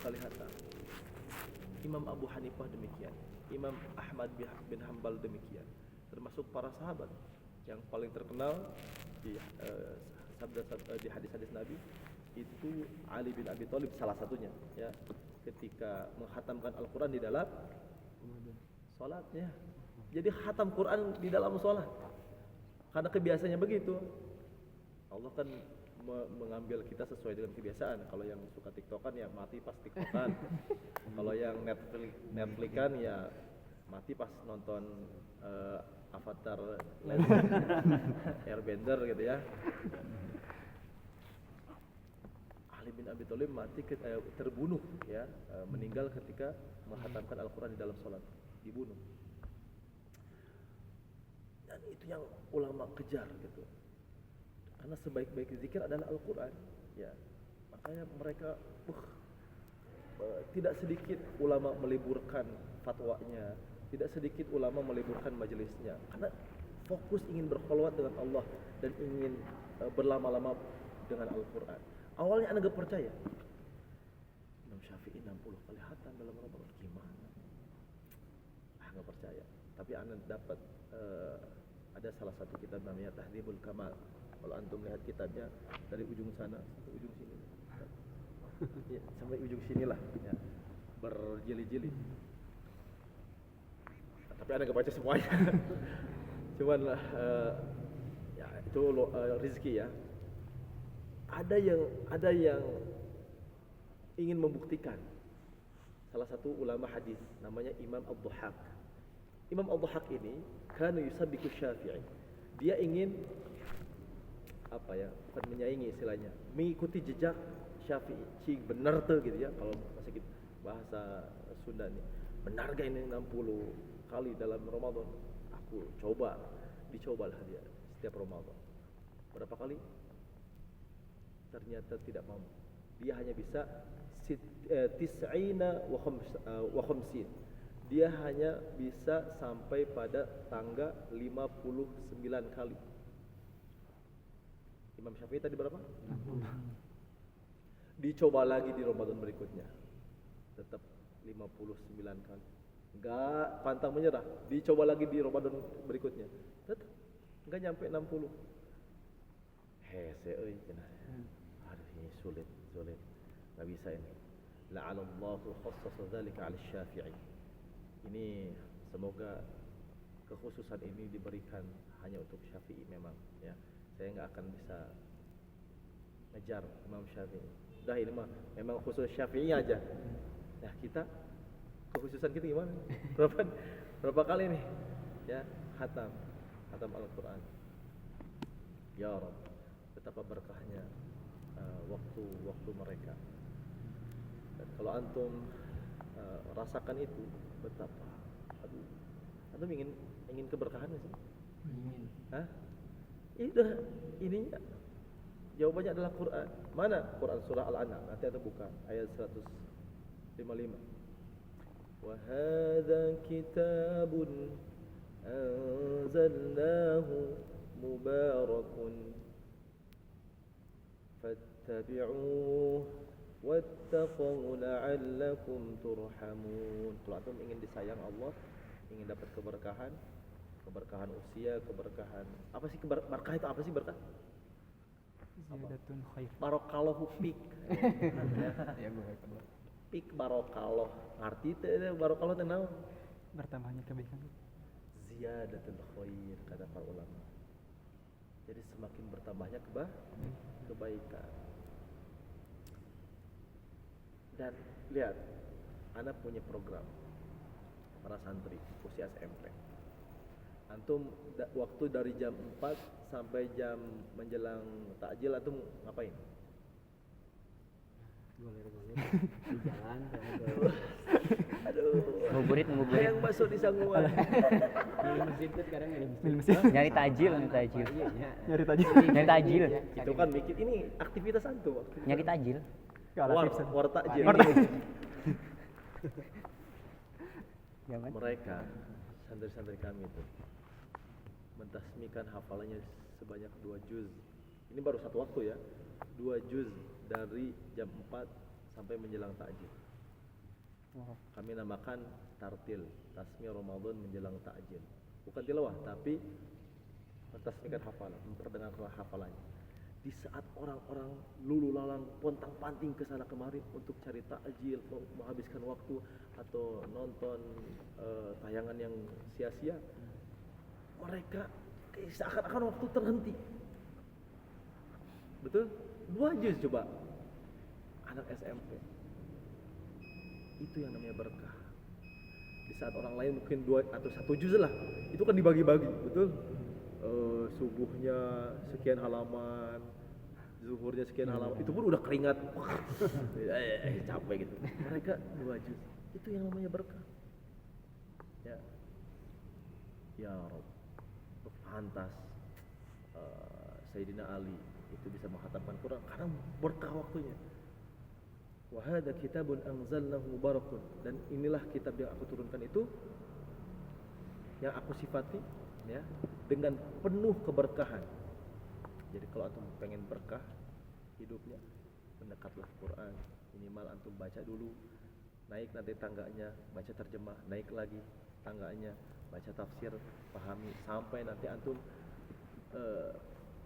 kali khatam. Imam Abu Hanifah demikian, Imam Ahmad bin Hanbal demikian, termasuk para sahabat yang paling terkenal di di hadis-hadis Nabi itu Ali bin Abi Thalib salah satunya, ya, ketika menghatamkan Al-Quran di dalam sholatnya. Jadi khatam Quran di dalam sholat karena kebiasaannya begitu. Allah kan mengambil kita sesuai dengan kebiasaan. Kalau yang suka tiktokan ya mati pas tiktokan. Kalau yang Netflixan ya mati pas nonton Avatar Airbender gitu ya. Ali bin Abi Thalib mati terbunuh, ya, meninggal ketika menghatamkan Al-Quran di dalam sholat, dibunuh. Dan itu yang ulama kejar gitu. Karena sebaik-baik zikir adalah Al-Quran, ya. Makanya mereka tidak sedikit ulama meliburkan fatwanya, tidak sedikit ulama meliburkan majelisnya, karena fokus ingin berkholwat dengan Allah dan ingin berlama-lama dengan Al-Quran. Awalnya anda gak percaya, Imam Syafi'i 60 kali khatam dalam Ramadan, gimana? Gak percaya. Tapi anda dapat ada salah satu kitab namanya Tahdhibul Kamal. Kalau antum lihat kitabnya dari ujung sana sampai ujung sini, ya, sampai ujung sinilah, ya, berjilid-jilid. Tapi anda gak baca semuanya. Cuman ya itu rezeki, ya. Ada yang ingin membuktikan. Salah satu ulama hadis namanya Imam Ad-Dhahhak. Imam Ad-Dhahhak ini kana yusabbiku Syafi'i. Dia ingin bukan menyaingi istilahnya, mengikuti jejak Syafi'i. Cing benar tuh gitu ya, kalau masih bahasa Sunda nih. Benar gak ini 60 kali dalam Ramadan? Aku dicobalah dia setiap Ramadan. Berapa kali? Ternyata tidak mampu. Dia hanya bisa tis'ina wa khamsin. Dia hanya bisa sampai pada tangga 59 kali. Imam Syafi'i tadi berapa? 60. Dicoba lagi di Ramadan berikutnya, tetap 59 kali. Enggak pantang menyerah. Dicoba lagi di Ramadan berikutnya, tetap enggak nyampe 60. Hese euy cenah. Aduh, ini sulit. Enggak bisa ini. La'alallahu khassasa dzalika 'ala Syafi'i. Ini semoga kekhususan ini diberikan hanya untuk Syafi'i memang, ya. Saya enggak akan bisa ngejar Imam Syafi'i. Udah ini mah memang khusus Syafi'i aja. Nah, kita kekhususan kita gimana? Berapa kali nih? Ya, khatam Al-Quran. Ya Rabb, betapa berkahnya waktu mereka. Dan kalau antum rasakan itu, betapa antum ingin keberkahan sih? Ingin. Hah? Udah, ininya jawabannya adalah Quran. Mana Quran surah Al-An'am? Nanti antum buka ayat 155. Wa hadza kitabun anzalnahu mubarakun fattabi'uhu wattaqu la'allakum turhamun. Kalau antum ingin disayang Allah, ingin dapat keberkahan usia, keberkahan apa sih berkah itu? Apa sih berkah? Ziyadatun khair. Barokallahu pik. Ya, pik barokallah. Arti teh barokallah teh naon? Bertambahnya kebaikan. Ziyadatul khair kata para ulama. Jadi semakin bertambahnya kebaikan. Dan lihat, anak punya program para santri usia SMP. Antum waktu dari jam 4 sampai jam menjelang takjil antum ngapain? Goler-goler di jalan. Aduh. Ngabuburit. Yang masuk di sangguan. Di masjid tuh sekarang ada masjid. Nyari tajil. Nyari tajil. Nyari tajil. Itu kan mikir ini aktivitas antum. Nyari tajil. War takjil. Mereka santri-santri kami itu mentasmikan hafalannya sebanyak 2 juz. Ini baru satu waktu ya. 2 juz dari jam 4 sampai menjelang takjil. Wow. Kami namakan tartil, tasmi Ramadan menjelang takjil. Bukan tilawah, tapi mentasmikan hafalan, memperdengarkan hafalannya. Di saat orang-orang lulu lalang pontang-panting ke sana kemari untuk cari takjil, menghabiskan waktu atau nonton tayangan yang sia-sia, mereka seakan-akan waktu terhenti. Betul? 2 juz coba. Anak SMP. Itu yang namanya berkah. Di saat orang lain mungkin 2 atau 1 juz lah, itu kan dibagi-bagi, betul? Subuhnya sekian halaman, zuhurnya sekian halaman, itu pun udah keringat, capek gitu. Mereka 2 juz, itu yang namanya berkah. Ya, ya Rob, pantas Sayyidina Ali itu bisa menghatamkan Quran karena berkah waktunya. Wa hadza kitabun anzalnahu mubarakun, dan inilah kitab yang aku turunkan itu yang aku sifati ya dengan penuh keberkahan. Jadi kalau antum pengen berkah hidupnya, mendekatlah Quran, minimal antum baca dulu, naik nanti tangganya baca terjemah, naik lagi tangganya baca tafsir, pahami sampai nanti antum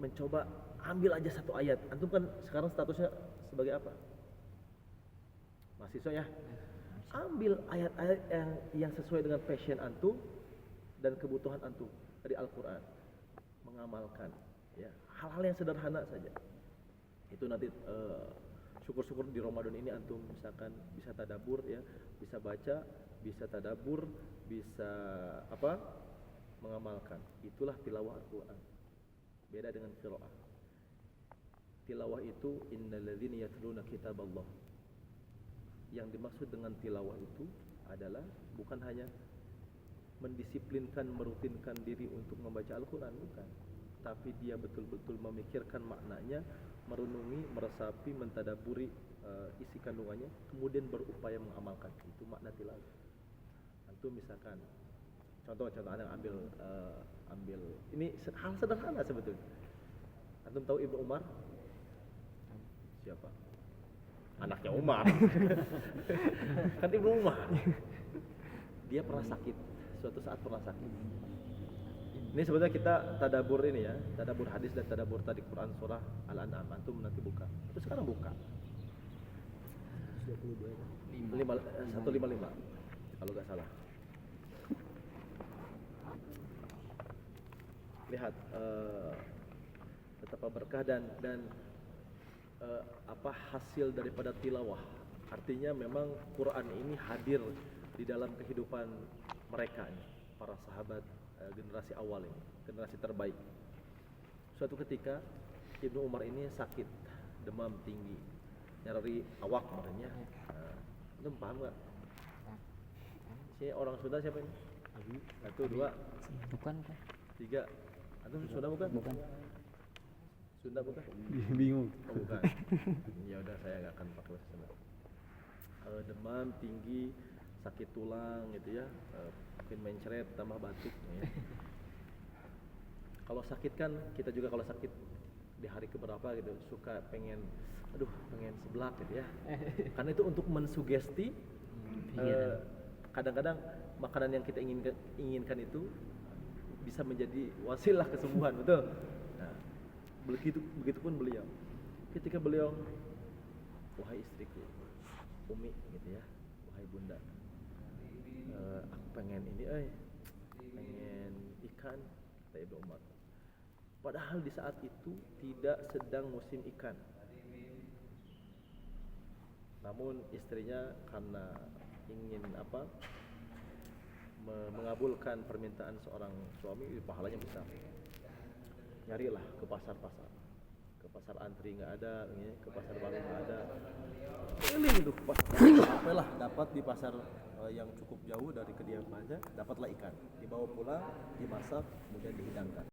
mencoba ambil aja 1 ayat. Antum kan sekarang statusnya sebagai apa? Mahasiswa ya. Ambil ayat-ayat yang sesuai dengan passion antum dan kebutuhan antum dari Al-Quran, mengamalkan ya hal-hal yang sederhana saja. Itu nanti syukur-syukur di Ramadan ini antum misalkan bisa tadabbur ya, bisa baca, bisa tadabbur, bisa mengamalkan. Itulah tilawah Al-Quran. Beda dengan qiraah. Tilawah itu innalladzina yatluna kitaballah. Yang dimaksud dengan tilawah itu adalah bukan hanya mendisiplinkan, merutinkan diri untuk membaca Al-Quran, bukan. Tapi dia betul-betul memikirkan maknanya, merenungi, meresapi, mentadaburi isi kandungannya, kemudian berupaya mengamalkan. Itu makna tilawah. Antum misalkan contoh anak ambil ini hal sederhana sebetulnya. Antum tahu Ibnu Umar? Siapa? Anaknya Umar. Kan Ibnu Umar. Dia pernah sakit. Suatu saat pernah sakit. Ini sebetulnya kita tadabur ini ya, tadabur hadis dan tadabur tadi Quran surah Al-An'am. Antum nanti buka. Itu sekarang buka. 155 kalau nggak salah. Lihat betapa berkah dan apa hasil daripada tilawah. Artinya memang Quran ini hadir di dalam kehidupan mereka ini, para sahabat generasi awal ini, generasi terbaik. Suatu ketika Ibnu Umar ini sakit, demam tinggi, nyeri awak makanya. Antum paham nggak? Si orang Sunda siapa ini? 1, 2, Bukan. 3. Antum Sunda bukan? Bukan. Sunda bukan? Bingung. Oh, bukan. Ya udah saya nggak akan pakai bahasa Sunda. Demam tinggi, sakit tulang gitu ya, mungkin mencret tambah batuk ya. Kalau sakit kan kita juga kalau sakit di hari keberapa gitu suka pengen seblak gitu ya. Karena itu untuk mensugesti kadang-kadang makanan yang kita inginkan itu bisa menjadi wasilah kesembuhan, betul. Nah, begitu pun beliau. Ketika beliau, wahai istriku, Umi gitu ya, wahai bunda, aku pengen ini, pengen ikan, kata Ibnu Umar. Padahal di saat itu tidak sedang musim ikan. Namun istrinya karena ingin mengabulkan permintaan seorang suami, pahalanya besar. Nyarilah ke pasar-pasar, ke pasar antri nggak ada, ke pasar baru nggak ada. Keliling itu ke pasar, sampailah dapat di pasar yang cukup jauh dari kediamannya, dapatlah ikan, dibawa pulang, dimasak, kemudian dihidangkan.